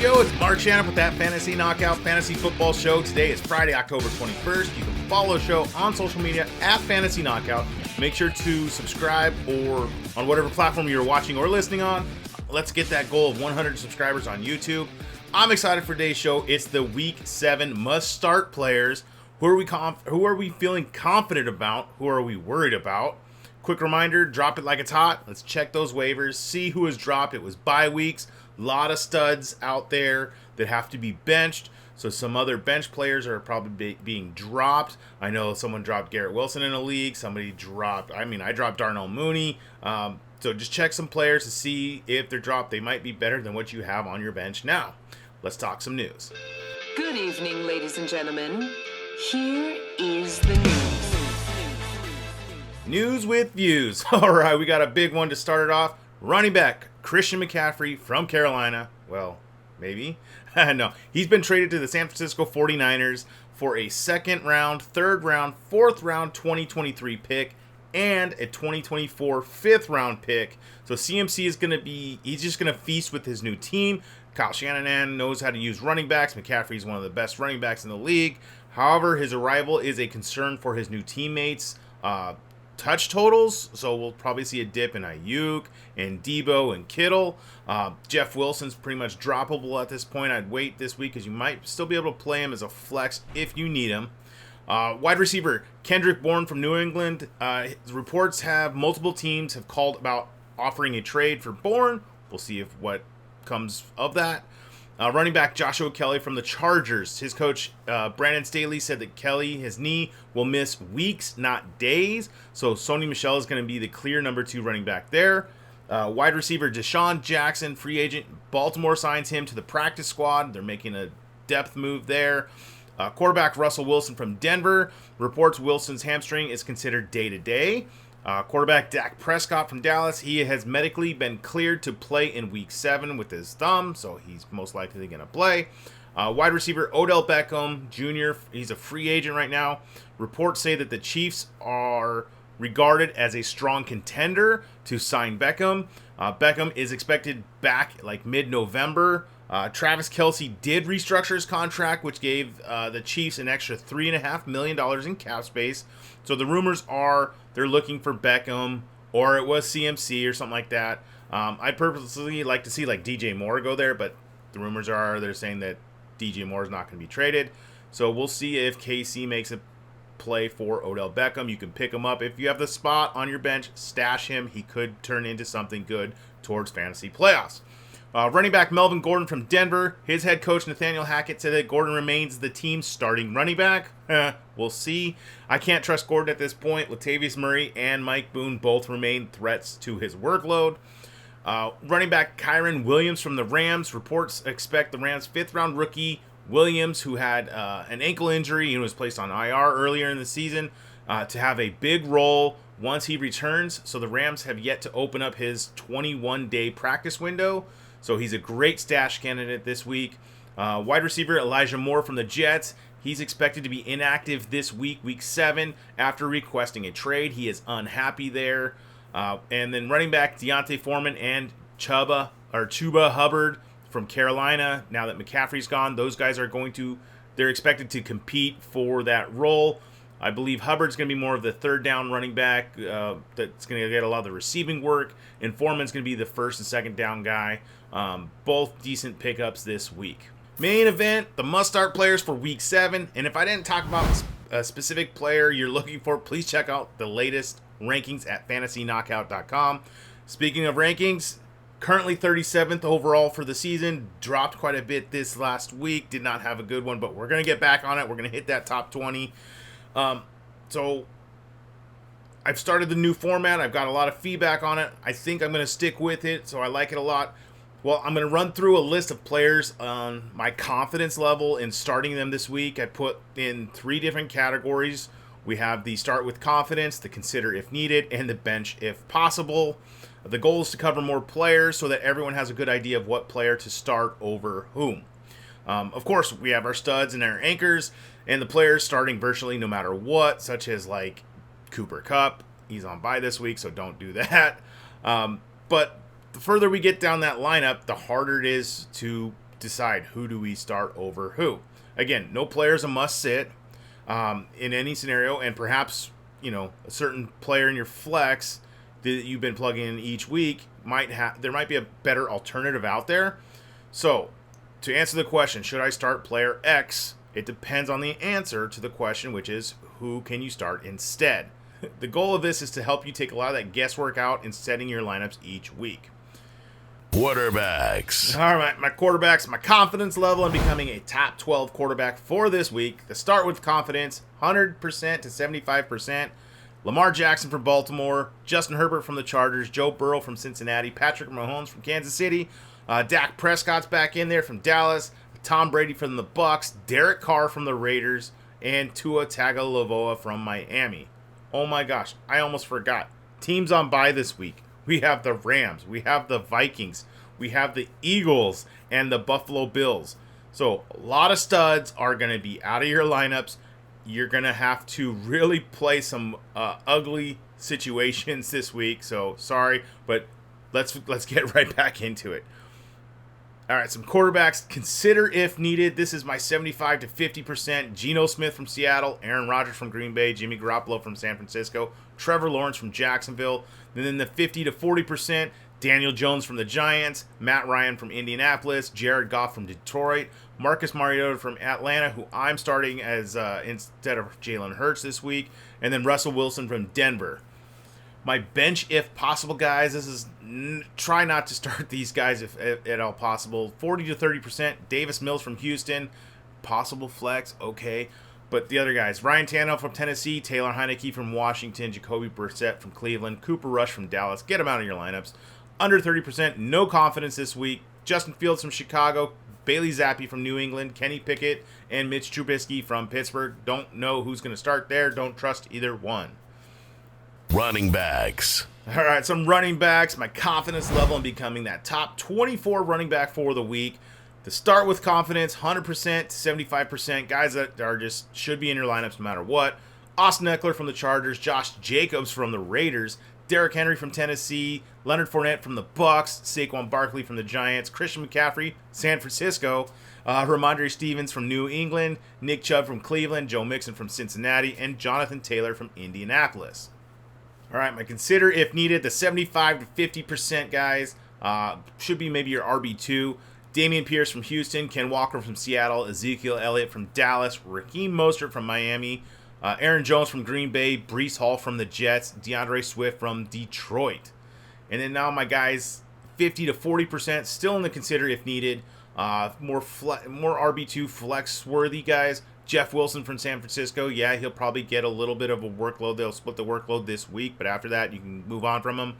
Yo, it's Marc with that Fantasy Knockout Fantasy Football Show. Today is Friday, October 21st. You can follow the show on social media at Fantasy Knockout. Make sure to subscribe or on whatever platform you're watching or listening on. Let's get that goal of 100 subscribers on YouTube. I'm excited for today's show. It's the Week 7 must-start players. Who are we feeling confident about? Who are we worried about? Quick reminder, drop it like it's hot. Let's check those waivers, see who has dropped. It was bye weeks. A lot of studs out there that have to be benched. So some other bench players are probably being dropped. I know someone dropped Garrett Wilson in a league. Somebody dropped, I dropped Darnell Mooney. So just check some players to see if they're dropped. They might be better than what you have on your bench now. Let's talk some news. Good evening, ladies and gentlemen. Here is the news. News with views. All right, we got a big one to start it off. Running back Christian McCaffrey from Carolina. Well, maybe. No, he's been traded to the San Francisco 49ers for a second round, third round, fourth round 2023 pick and a 2024 fifth round pick. So CMC is he's just going to feast with his new team. Kyle Shanahan knows how to use running backs. McCaffrey is one of the best running backs in the league. However, his arrival is a concern for his new teammates' touch totals, so we'll probably see a dip in Ayuk and Debo and Kittle. Jeff Wilson's pretty much droppable at this point. I'd wait this week because you might still be able to play him as a flex if you need him. Wide receiver Kendrick Bourne from New England. Reports have multiple teams have called about offering a trade for Bourne. We'll see if what comes of that. Running back Joshua Kelly from the Chargers. His coach, Brandon Staley, said that Kelly, his knee, will miss weeks, not days. So Sony Michel is going to be the clear number 2 running back there. Wide receiver Deshaun Jackson, free agent. Baltimore signs him to the practice squad. They're making a depth move there. Quarterback Russell Wilson from Denver. Reports Wilson's hamstring is considered day-to-day. Quarterback Dak Prescott from Dallas. He has medically been cleared to play in Week 7 with his thumb, so he's most likely going to play. Wide receiver Odell Beckham Jr. He's a free agent right now. Reports say that the Chiefs are regarded as a strong contender to sign Beckham. Beckham is expected back like mid-November. Travis Kelce did restructure his contract, which gave the Chiefs an extra $3.5 million in cap space. So the rumors are they're looking for Beckham, or it was CMC or something like that. I'd purposely like to see like DJ Moore go there, but the rumors are they're saying that DJ Moore is not going to be traded. So we'll see if KC makes a play for Odell Beckham. You can pick him up. If you have the spot on your bench, stash him. He could turn into something good towards fantasy playoffs. Running back Melvin Gordon from Denver. His head coach Nathaniel Hackett said that Gordon remains the team's starting running back. We'll see. I can't trust Gordon at this point. Latavius Murray and Mike Boone both remain threats to his workload. Running back Kyron Williams from the Rams. Reports expect the Rams' 5th-round rookie Williams, who had an ankle injury and was placed on IR earlier in the season, to have a big role once he returns. So the Rams have yet to open up his 21-day practice window. So he's a great stash candidate this week. Wide receiver Elijah Moore from the Jets. He's expected to be inactive this week, Week 7, after requesting a trade. He is unhappy there. And then running back Deontay Foreman and Chuba Hubbard from Carolina. Now that McCaffrey's gone, those guys they're expected to compete for that role. I believe Hubbard's going to be more of the third down running back that's going to get a lot of the receiving work, and Foreman's going to be the first and second down guy. Both decent pickups this week. Main event, the must-start players for Week 7. And if I didn't talk about a specific player you're looking for, please check out the latest rankings at fantasyknockout.com. Speaking of rankings, currently 37th overall for the season. Dropped quite a bit this last week. Did not have a good one, but we're going to get back on it. We're going to hit that top 20. So I've started the new format. I've got a lot of feedback on it. I think I'm going to stick with it, so I like it a lot. Well, I'm going to run through a list of players on my confidence level in starting them this week. I put in 3 different categories. We have the start with confidence, the consider if needed, and the bench if possible. The goal is to cover more players so that everyone has a good idea of what player to start over whom. Of course, we have our studs and our anchors, and the players starting virtually no matter what, such as like Cooper Kupp. He's on bye this week, so don't do that. But the further we get down that lineup, the harder it is to decide who do we start over who. Again, no player is a must sit in any scenario, and perhaps a certain player in your flex that you've been plugging in each week there might be a better alternative out there. So, to answer the question, should I start player X? It depends on the answer to the question, which is who can you start instead? The goal of this is to help you take a lot of that guesswork out in setting your lineups each week. Quarterbacks. All right, my quarterbacks, my confidence level in becoming a top 12 quarterback for this week. To start with confidence, 100% to 75%. Lamar Jackson from Baltimore, Justin Herbert from the Chargers, Joe Burrow from Cincinnati, Patrick Mahomes from Kansas City, Dak Prescott's back in there from Dallas, Tom Brady from the Bucks, Derek Carr from the Raiders, and Tua Tagovailoa from Miami. Oh my gosh, I almost forgot. Teams on bye this week. We have the Rams, we have the Vikings, we have the Eagles, and the Buffalo Bills. So a lot of studs are going to be out of your lineups. You're going to have to really play some ugly situations this week. So sorry, but let's get right back into it. All right, some quarterbacks. Consider if needed. This is my 75 to 50%. Geno Smith from Seattle, Aaron Rodgers from Green Bay, Jimmy Garoppolo from San Francisco, Trevor Lawrence from Jacksonville. And then the 50 to 40%, Daniel Jones from the Giants, Matt Ryan from Indianapolis, Jared Goff from Detroit, Marcus Mariota from Atlanta, who I'm starting as instead of Jalen Hurts this week, and then Russell Wilson from Denver. My bench, if possible, guys, this is try not to start these guys if at all possible. 40 to 30%, Davis Mills from Houston, possible flex, okay. But the other guys, Ryan Tannehill from Tennessee, Taylor Heineke from Washington, Jacoby Brissett from Cleveland, Cooper Rush from Dallas. Get them out of your lineups. Under 30%, no confidence this week. Justin Fields from Chicago, Bailey Zappi from New England, Kenny Pickett, and Mitch Trubisky from Pittsburgh. Don't know who's going to start there. Don't trust either one. Running backs. All right, some running backs. My confidence level in becoming that top 24 running back for the week. To start with confidence, 100% to 75%. Guys that are just should be in your lineups no matter what. Austin Eckler from the Chargers, Josh Jacobs from the Raiders, Derrick Henry from Tennessee, Leonard Fournette from the Bucks, Saquon Barkley from the Giants, Christian McCaffrey, San Francisco, Ramondre Stevens from New England, Nick Chubb from Cleveland, Joe Mixon from Cincinnati, and Jonathan Taylor from Indianapolis. All right, my consider if needed, the 75 to 50% guys should be maybe your RB2. Damian Pierce from Houston, Ken Walker from Seattle, Ezekiel Elliott from Dallas, Raheem Mostert from Miami, Aaron Jones from Green Bay, Breece Hall from the Jets, DeAndre Swift from Detroit. And then now my guys, 50 to 40%, still in the consider if needed. More RB2 flex-worthy guys. Jeff Wilson from San Francisco, yeah, he'll probably get a little bit of a workload. They'll split the workload this week, but after that, you can move on from him.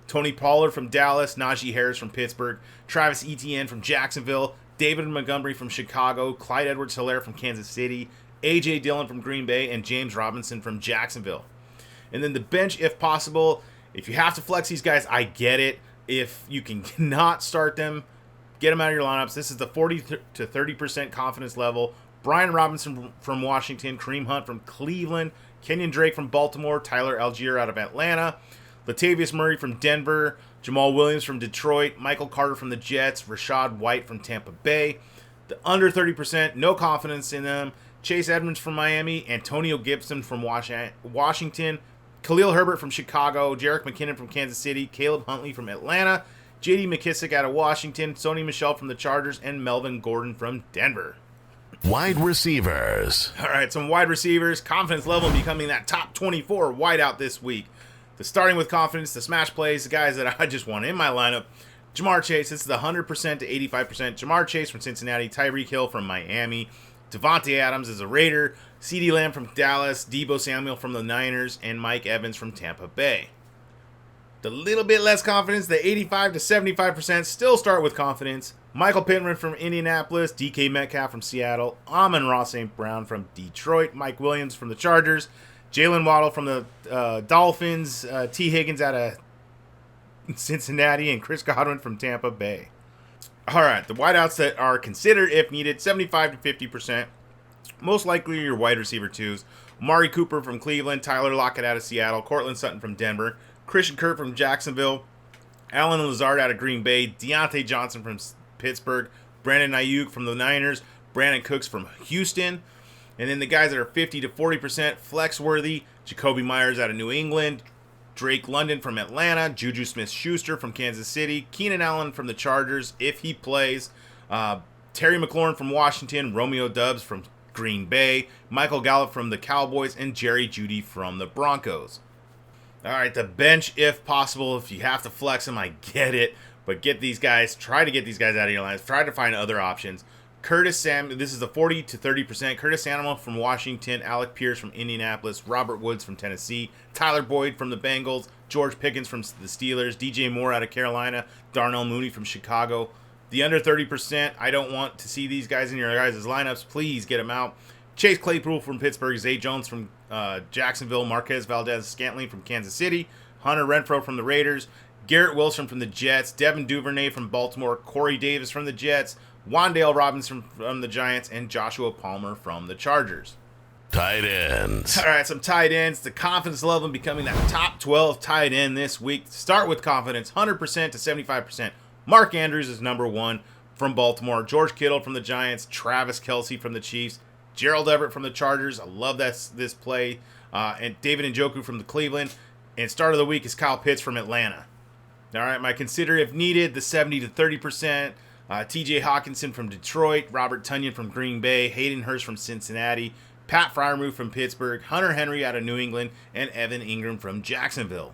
Tony Pollard from Dallas, Najee Harris from Pittsburgh, Travis Etienne from Jacksonville, David Montgomery from Chicago, Clyde Edwards-Helaire from Kansas City, A.J. Dillon from Green Bay, and James Robinson from Jacksonville. And then the bench, if possible. If you have to flex these guys, I get it. If you cannot start them, get them out of your lineups. This is the 40 to 30% confidence level. Brian Robinson from Washington, Kareem Hunt from Cleveland, Kenyon Drake from Baltimore, Tyler Algier out of Atlanta, Latavius Murray from Denver, Jamal Williams from Detroit, Michael Carter from the Jets, Rashad White from Tampa Bay. The under 30%, no confidence in them. Chase Edmonds from Miami, Antonio Gibson from Washington, Khalil Herbert from Chicago, Jerick McKinnon from Kansas City, Caleb Huntley from Atlanta, J.D. McKissick out of Washington, Sony Michel from the Chargers, and Melvin Gordon from Denver. Wide receivers. All right, some wide receivers. Confidence level in becoming that top 24 wideout this week. The starting with confidence, the smash plays, the guys that I just want in my lineup. Jamar Chase, this is the 100% to 85%. Jamar Chase from Cincinnati, Tyreek Hill from Miami, Devontae Adams is a Raider, CeeDee Lamb from Dallas, Deebo Samuel from the Niners, and Mike Evans from Tampa Bay. The little bit less confidence, the 85 to 75%, still start with confidence. Michael Pittman from Indianapolis, DK Metcalf from Seattle, Amon-Ra St. Brown from Detroit, Mike Williams from the Chargers, Jalen Waddle from the Dolphins, T. Higgins out of Cincinnati, and Chris Godwin from Tampa Bay. All right, the wideouts that are considered, if needed, 75 to 50%. Most likely your wide receiver twos. Amari Cooper from Cleveland, Tyler Lockett out of Seattle, Cortland Sutton from Denver, Christian Kirk from Jacksonville, Allen Lazard out of Green Bay, Deontay Johnson from Pittsburgh, Brandon Ayuk from the Niners, Brandon Cooks from Houston. And then the guys that are 50 to 40% flex worthy, Jacoby Myers out of New England, Drake London from Atlanta, Juju Smith-Schuster from Kansas City, Keenan Allen from the Chargers if he plays, Terry McLaurin from Washington, Romeo Doubs from Green Bay, Michael Gallup from the Cowboys, and Jerry Jeudy from the Broncos. All right, the bench if possible. If you have to flex them, I get it. But get these guys, try to get these guys out of your lines. Try to find other options. Curtis Samuel, this is the 40 to 30%. Curtis Samuel from Washington, Alec Pierce from Indianapolis, Robert Woods from Tennessee, Tyler Boyd from the Bengals, George Pickens from the Steelers, DJ Moore out of Carolina, Darnell Mooney from Chicago. The under 30%, I don't want to see these guys in your guys' lineups. Please get them out. Chase Claypool from Pittsburgh, Zay Jones from Jacksonville, Marquez Valdez-Scantling from Kansas City, Hunter Renfrow from the Raiders, Garrett Wilson from the Jets, Devin Duvernay from Baltimore, Corey Davis from the Jets, Wan'Dale Robinson from the Giants, and Joshua Palmer from the Chargers. Tight ends. All right, some tight ends. The confidence level in becoming that top 12 tight end this week. Start with confidence, 100% to 75%. Mark Andrews is number one from Baltimore. George Kittle from the Giants. Travis Kelce from the Chiefs. Gerald Everett from the Chargers. I love this play. And David Njoku from the Cleveland. And start of the week is Kyle Pitts from Atlanta. All right, my consider if needed, the 70 to 30%. TJ Hawkinson from Detroit, Robert Tonyan from Green Bay, Hayden Hurst from Cincinnati, Pat Freiermuth from Pittsburgh, Hunter Henry out of New England, and Evan Ingram from Jacksonville.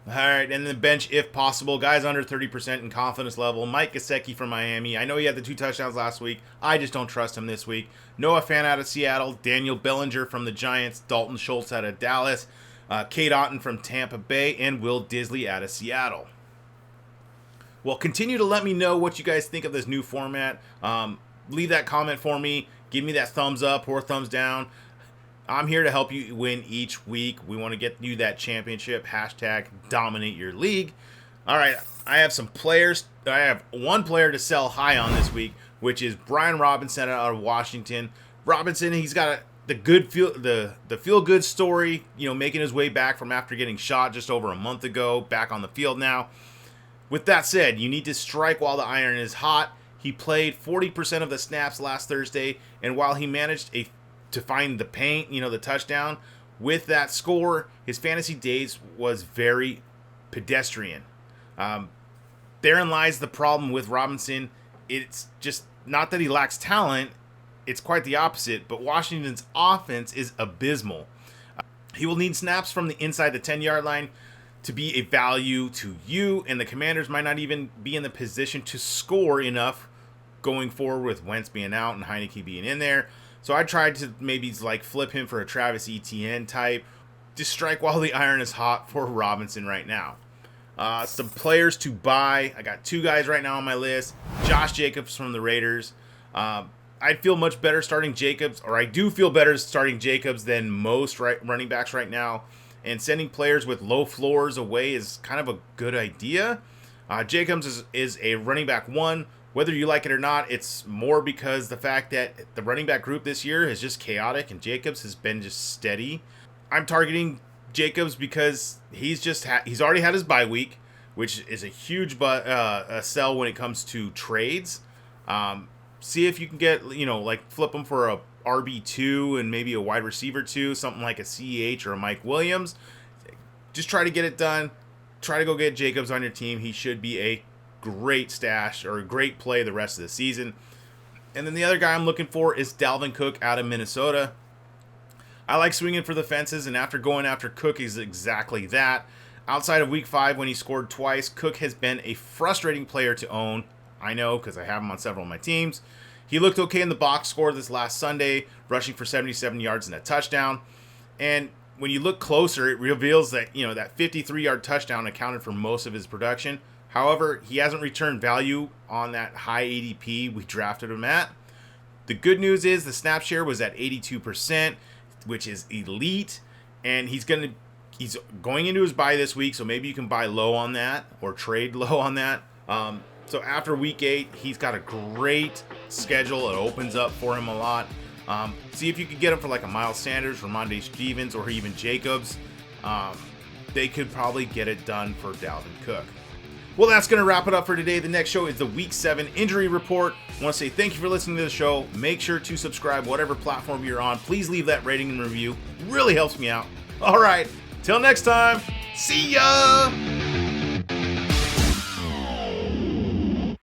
All right, and the bench if possible, guys under 30% in confidence level. Mike Gesicki from Miami. I know he had the 2 touchdowns last week. I just don't trust him this week. Noah Fant out of Seattle, Daniel Bellinger from the Giants, Dalton Schultz out of Dallas, Cade Otton from Tampa Bay, and Will Disley out of Seattle. Well, continue to let me know what you guys think of this new format. Leave that comment for me. Give me that thumbs up or thumbs down. I'm here to help you win each week. We want to get you that championship. Hashtag dominate your league. All right, I have some players. I have one player to sell high on this week, which is Brian Robinson out of Washington. Robinson, he's got the feel good story, making his way back from after getting shot just over a month ago, back on the field now. With that said, you need to strike while the iron is hot. He played 40% of the snaps last Thursday, and while he managed to find the paint, the touchdown, with that score, his fantasy days was very pedestrian. Therein lies the problem with Robinson. It's just not that he lacks talent. It's quite the opposite, but Washington's offense is abysmal. He will need snaps from the inside the 10-yard line to be a value to you, and the Commanders might not even be in the position to score enough going forward with Wentz being out and Heineke being in there. So I tried to maybe flip him for a Travis Etienne type. Just strike while the iron is hot for Robinson right now. Some players to buy. I got 2 guys right now on my list. Josh Jacobs from the Raiders. I'd feel much better starting Jacobs, or I do feel better starting Jacobs than most running backs right now. And sending players with low floors away is kind of a good idea. Jacobs is a running back 1. Whether you like it or not, it's more because the fact that the running back group this year is just chaotic and Jacobs has been just steady. I'm targeting Jacobs because he's already had his bye week, which is a huge sell when it comes to trades. See if you can get, flip him for a RB2 and maybe a wide receiver 2, something like a CEH or a Mike Williams. Just try to get it done. Try to go get Jacobs on your team. He should be a great stash or a great play the rest of the season. And then the other guy I'm looking for is Dalvin Cook out of Minnesota. I like swinging for the fences, and after going after Cook is exactly that. Outside of week 5 when he scored twice, Cook has been a frustrating player to own. I know because I have him on several of my teams. He looked okay in the box score this last Sunday, rushing for 77 yards and a touchdown. And when you look closer, it reveals that, that 53-yard touchdown accounted for most of his production. However, he hasn't returned value on that high ADP we drafted him at. The good news is the snap share was at 82%, which is elite, and he's going into his bye this week, so maybe you can buy low on that or trade low on that. So after week 8, he's got a great schedule. It opens up for him a lot. See if you could get him for like a Miles Sanders, Ramondre Stevens, or even Jacobs. They could probably get it done for Dalvin Cook. Well, that's going to wrap it up for today. The next show is the Week 7 Injury Report. I want to say thank you for listening to the show. Make sure to subscribe whatever platform you're on. Please leave that rating and review. Really helps me out. All right, till next time, see ya!